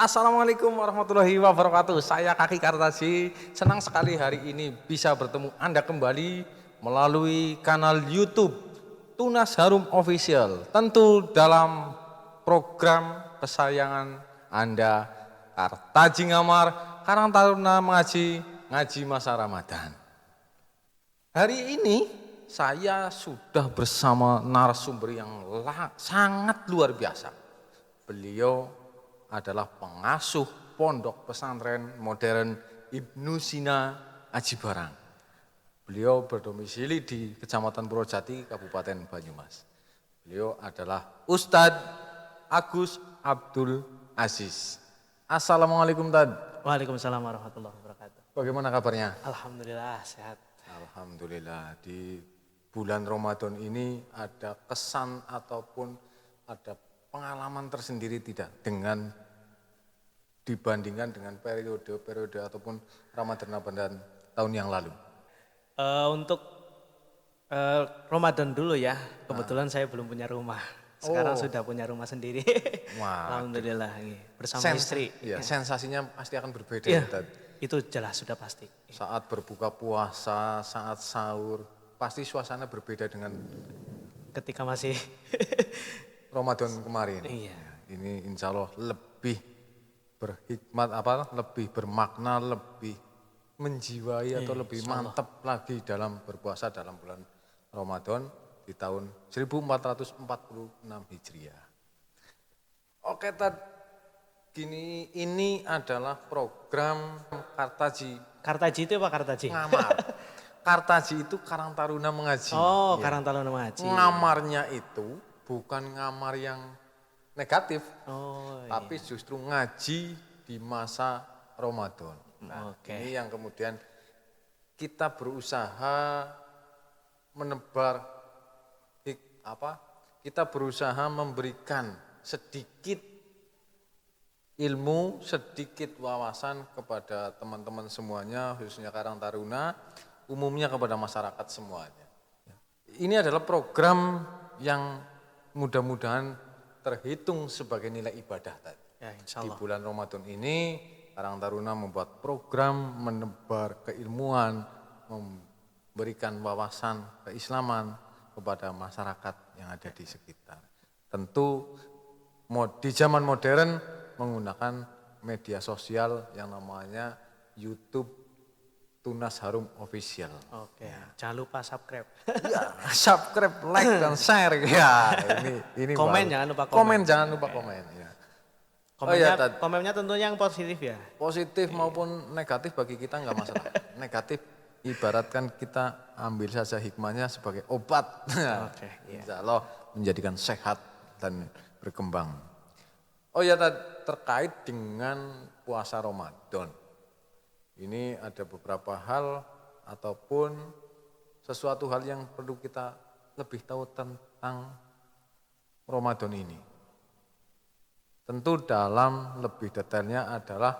Assalamualaikum warahmatullahi wabarakatuh. Saya Kaki Kartaji. Senang sekali hari ini bisa bertemu Anda kembali melalui kanal YouTube Tunas Harum Official. Tentu dalam program kesayangan Anda, Kartaji Ngamar, Karang Taruna Mengaji, Ngaji Masa Ramadan. Hari ini saya sudah bersama narasumber yang sangat luar biasa. Beliau adalah pengasuh pondok pesantren modern Ibnu Sina Aji Barang. Beliau berdomisili di Kecamatan Purwojati, Kabupaten Banyumas. Beliau adalah Ustadz Agus Abdul Aziz. Assalamualaikum Tad. Waalaikumsalam warahmatullahi wabarakatuh. Bagaimana kabarnya? Alhamdulillah sehat. Alhamdulillah, di bulan Ramadan ini ada kesan ataupun ada pengalaman tersendiri tidak dengan dibandingkan dengan periode ataupun Ramadan tahun yang lalu? Untuk Ramadan dulu ya, kebetulan saya belum punya rumah. Sekarang sudah punya rumah sendiri. Wah, Alhamdulillah bersama istri. Ya, sensasinya pasti akan berbeda. Ya, itu jelas sudah pasti. Saat berbuka puasa, saat sahur, pasti suasana berbeda dengan ketika masih Ramadan kemarin. Iya. Ini insya Allah lebih berhikmat, lebih bermakna, lebih menjiwai atau lebih mantap lagi dalam berpuasa dalam bulan Ramadan di tahun 1446 Hijriah. Oke, gini, ini adalah program Kartaji. Kartaji itu apa Kartaji? Ngamar. Kartaji itu Karang Taruna Mengaji. Oh, ya. Karang Taruna Mengaji. Ngamarnya itu bukan ngamar yang negatif, tapi iya. justru ngaji di masa Ramadan. Nah, ini yang kemudian kita berusaha menebar, kita berusaha memberikan sedikit ilmu, sedikit wawasan kepada teman-teman semuanya, khususnya Karang Taruna, umumnya kepada masyarakat semuanya. Ini adalah program yang mudah-mudahan terhitung sebagai nilai ibadah tadi. Ya, di bulan Ramadan ini Karang Taruna membuat program menebar keilmuan, memberikan wawasan keislaman kepada masyarakat yang ada di sekitar. Tentu di zaman modern menggunakan media sosial yang namanya YouTube Tunas Harum Official. Oke, jangan lupa subscribe. Ya, subscribe, like dan share ya. Ini komen baru. jangan lupa komen. Jangan lupa komen ya. Komennya tentunya yang positif ya. Positif maupun negatif bagi kita enggak masalah. Negatif ibaratkan kita ambil saja hikmahnya sebagai obat. Insya Allah menjadikan sehat dan berkembang. Oh ya, terkait dengan puasa Ramadan. Ini ada beberapa hal ataupun sesuatu hal yang perlu kita lebih tahu tentang Ramadan ini. Tentu dalam lebih detailnya adalah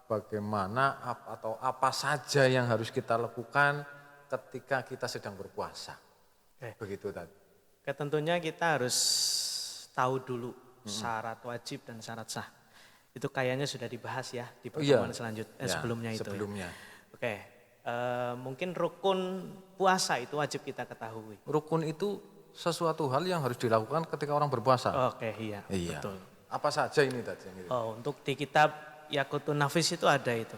bagaimana atau apa saja yang harus kita lakukan ketika kita sedang berpuasa. Begitu tadi. Tentunya kita harus tahu dulu syarat wajib dan syarat sah. Itu kayaknya sudah dibahas ya di pertemuan selanjutnya sebelumnya itu. Sebelumnya. Ya. Mungkin rukun puasa itu wajib kita ketahui. Rukun itu sesuatu hal yang harus dilakukan ketika orang berpuasa. Iya. Betul. Apa saja ini tadi? Untuk di kitab Yaqutun Nafis itu ada itu.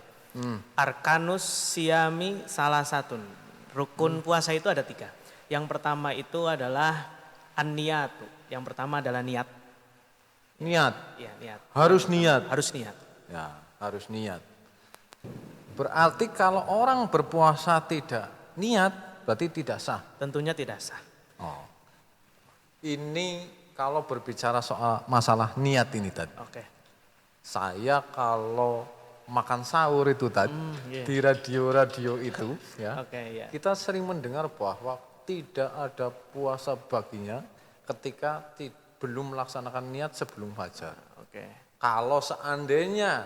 Arkanus Siyami salah satun. Rukun puasa itu ada 3. Yang pertama itu adalah an-niyatu. Yang pertama adalah niat. Niat. Iya, niat. Harus niat. Harus niat. Ya, harus niat. Berarti kalau orang berpuasa tidak niat, berarti tidak sah. Tentunya tidak sah. Ini kalau berbicara soal masalah niat ini tadi. Saya kalau makan sahur itu tadi di radio-radio itu ya. Kita sering mendengar bahwa tidak ada puasa baginya ketika belum melaksanakan niat sebelum fajar. Kalau seandainya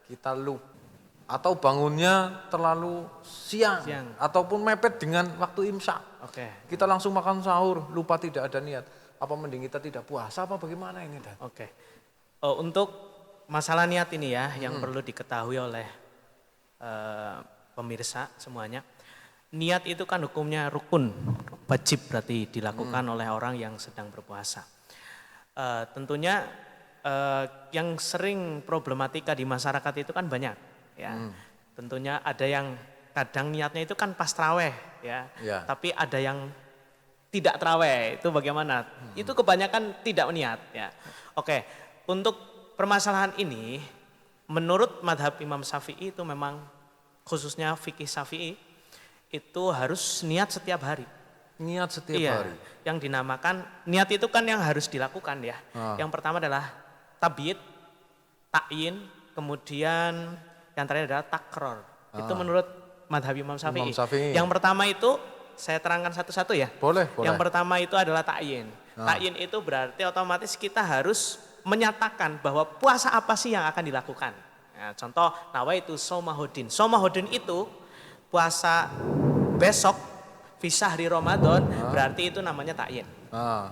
kita lupa atau bangunnya terlalu siang. Ataupun mepet dengan waktu imsak. Kita langsung makan sahur, lupa tidak ada niat. Apa mending kita tidak puasa apa bagaimana ini? Untuk masalah niat ini ya yang perlu diketahui oleh pemirsa semuanya. Niat itu kan hukumnya rukun, wajib berarti dilakukan oleh orang yang sedang berpuasa. Tentunya yang sering problematika di masyarakat itu kan banyak ya. Tentunya ada yang kadang niatnya itu kan pas traweh ya, tapi ada yang tidak traweh, itu bagaimana? Itu kebanyakan tidak niat ya. Oke, untuk permasalahan ini menurut madhab Imam Syafi'i itu memang khususnya fikih Syafi'i itu harus niat setiap hari. Niat setiap hari. Yang dinamakan niat itu kan yang harus dilakukan ya. Yang pertama adalah tabyid, ta'yin, kemudian yang terakhir adalah takror. Itu menurut madhab Imam Syafi'i. Yang pertama itu saya terangkan satu-satu ya. Boleh. Yang pertama itu adalah ta'yin. Ta'yin itu berarti otomatis kita harus menyatakan bahwa puasa apa sih yang akan dilakukan. Nah, contoh nawaitu somahodin. Somahodin itu puasa besok fi syahri Ramadan, berarti itu namanya ta'yin.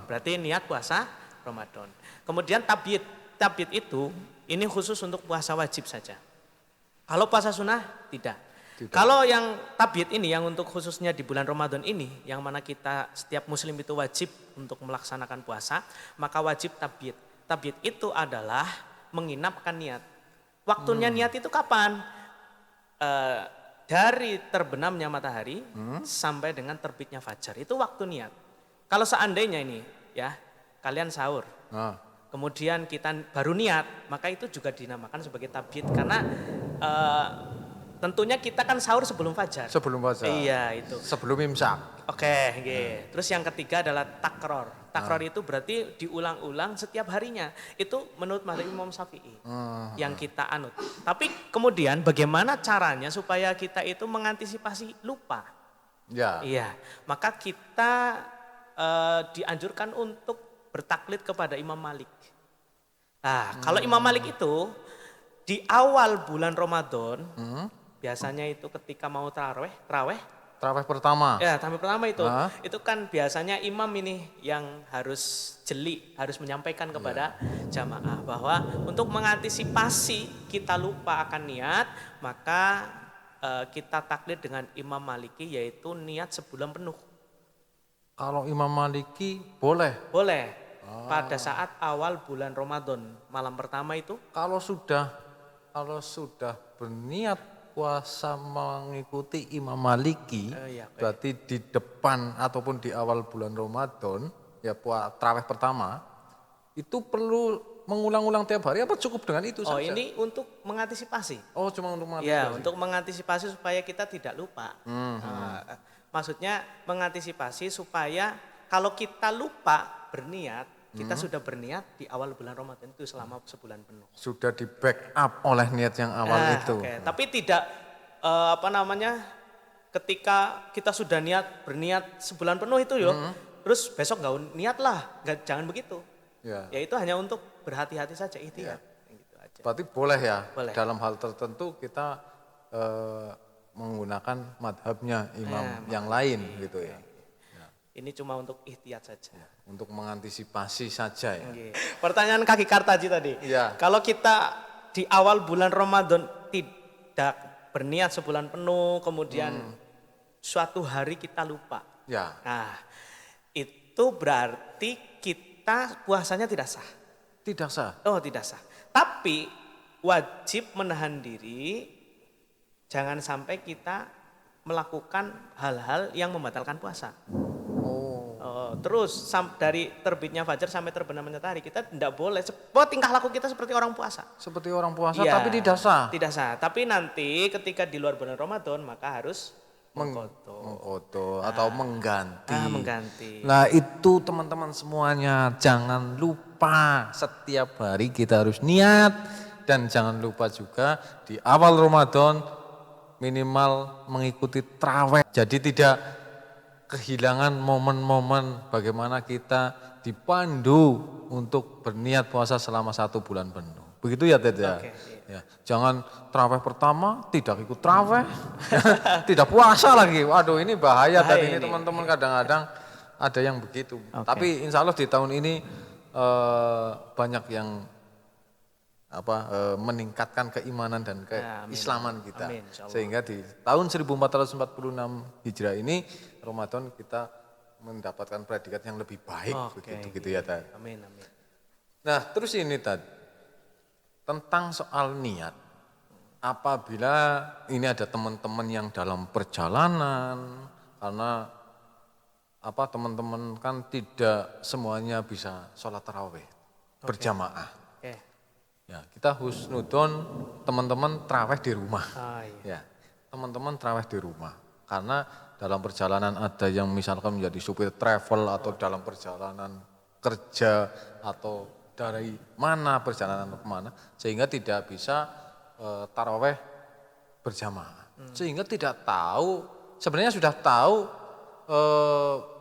Berarti niat puasa Ramadan. Kemudian tabyid. Tabyid itu ini khusus untuk puasa wajib saja. Kalau puasa sunnah tidak. Kalau yang tabyid ini yang untuk khususnya di bulan Ramadan ini, yang mana kita setiap muslim itu wajib untuk melaksanakan puasa, maka wajib tabyid. Tabyid itu adalah menginapkan niat. Waktunya niat itu kapan? Dari terbenamnya matahari sampai dengan terbitnya fajar, itu waktu niat. Kalau seandainya ini ya kalian sahur, kemudian kita baru niat, maka itu juga dinamakan sebagai tabyid karena tentunya kita kan sahur sebelum fajar. Sebelum fajar. Iya itu. Sebelum imsak. Oke. Terus yang ketiga adalah takror. Takror itu berarti diulang-ulang setiap harinya. Itu menurut mazhab Imam Syafi'i yang kita anut. Tapi kemudian bagaimana caranya supaya kita itu mengantisipasi lupa? Ya. Iya. Maka kita dianjurkan untuk bertaklid kepada Imam Malik. Nah, kalau Imam Malik itu di awal bulan Ramadan biasanya itu ketika mau taraweh Taraweh pertama. Ya, taraweh pertama itu kan biasanya imam ini yang harus jeli, harus menyampaikan kepada jamaah bahwa untuk mengantisipasi kita lupa akan niat, maka kita taklid dengan Imam Maliki yaitu niat sebulan penuh. Kalau Imam Maliki boleh? Boleh. Pada saat awal bulan Ramadan, malam pertama itu. Kalau sudah berniat puasa mengikuti Imam Maliki, berarti di depan ataupun di awal bulan Ramadan, ya tarawih pertama, itu perlu mengulang-ulang tiap hari apa cukup dengan itu saja? Ini untuk mengantisipasi. Cuma untuk mengantisipasi. Ya, untuk mengantisipasi supaya kita tidak lupa. Maksudnya mengantisipasi supaya kalau kita lupa berniat, kita sudah berniat di awal bulan Ramadan itu selama sebulan penuh. Sudah di backup oleh niat yang awal itu. Tapi tidak ketika kita sudah berniat sebulan penuh itu terus besok nggak niat lah, jangan begitu. Ya itu hanya untuk berhati-hati saja ihtiyat. Gitu aja. Berarti boleh ya, boleh. Dalam hal tertentu kita menggunakan madhabnya imam yang lain gitu ya. Ini cuma untuk ihtiyat saja. Untuk mengantisipasi saja ya. Pertanyaan Kaki Kartaji tadi. Kalau kita di awal bulan Ramadan tidak berniat sebulan penuh, kemudian suatu hari kita lupa. Nah, itu berarti kita puasanya tidak sah. Tidak sah? Tidak sah. Tapi wajib menahan diri, jangan sampai kita melakukan hal-hal yang membatalkan puasa. Terus dari terbitnya fajar sampai terbenamnya matahari kita tidak boleh. Tingkah laku kita seperti orang puasa. Seperti orang puasa tapi tidak sah. Tidak sah. Tapi nanti ketika di luar bulan Ramadan maka harus mengkodo atau mengganti. Mengganti. Nah itu teman-teman semuanya jangan lupa setiap hari kita harus niat dan jangan lupa juga di awal Ramadan minimal mengikuti traweh. Jadi tidak kehilangan momen-momen bagaimana kita dipandu untuk berniat puasa selama 1 bulan penuh. Begitu ya Ted ya? Ya. Jangan traweh pertama tidak ikut traweh, tidak puasa lagi. Waduh ini bahaya dan ini teman-teman kadang-kadang ada yang begitu. Tapi insya Allah di tahun ini banyak yang meningkatkan keimanan dan keislaman kita. Amin, insyaallah. Sehingga di tahun 1446 Hijrah ini Ramadan kita mendapatkan predikat yang lebih baik begitu gitu ya Tad. Amin, amin. Nah, terus ini Tad, tentang soal niat. Apabila ini ada teman-teman yang dalam perjalanan, karena teman-teman kan tidak semuanya bisa sholat tarawih berjamaah. Oke. Ya, kita husnudon teman-teman tarawih di rumah. Iya. Ya, teman-teman tarawih di rumah. Karena dalam perjalanan ada yang misalkan menjadi supir travel atau dalam perjalanan kerja atau dari mana perjalanan kemana, sehingga tidak bisa taraweh berjamaah. Sehingga tidak tahu, sebenarnya sudah tahu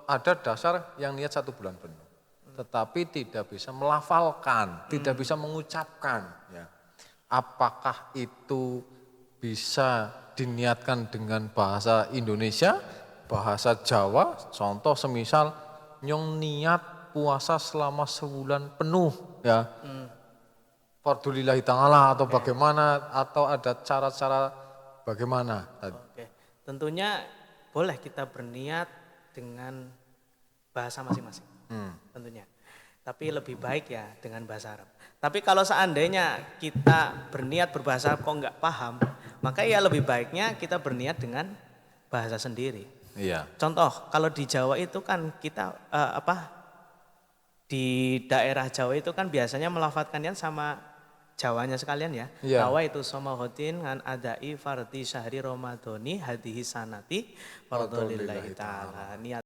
ada dasar yang niat 1 bulan penuh. Tetapi tidak bisa melafalkan, tidak bisa mengucapkan. Ya. Apakah itu bisa diniatkan dengan bahasa Indonesia, bahasa Jawa, contoh semisal nyong niat puasa selama sebulan penuh ya. Fardulillahi ta'ala atau bagaimana, atau ada cara-cara bagaimana? Oke. Tentunya boleh kita berniat dengan bahasa masing-masing. Tentunya. Tapi lebih baik ya dengan bahasa Arab. Tapi kalau seandainya kita berniat berbahasa Arab kok nggak paham, maka ya lebih baiknya kita berniat dengan bahasa sendiri. Iya. Contoh kalau di Jawa itu kan kita di daerah Jawa itu kan biasanya melafatkannya sama Jawanya sekalian ya. Iya. Nawa itu somahotin ngan adai fardi syahri Ramadhani hadihi sanati fardholillahi ta'ala. Niat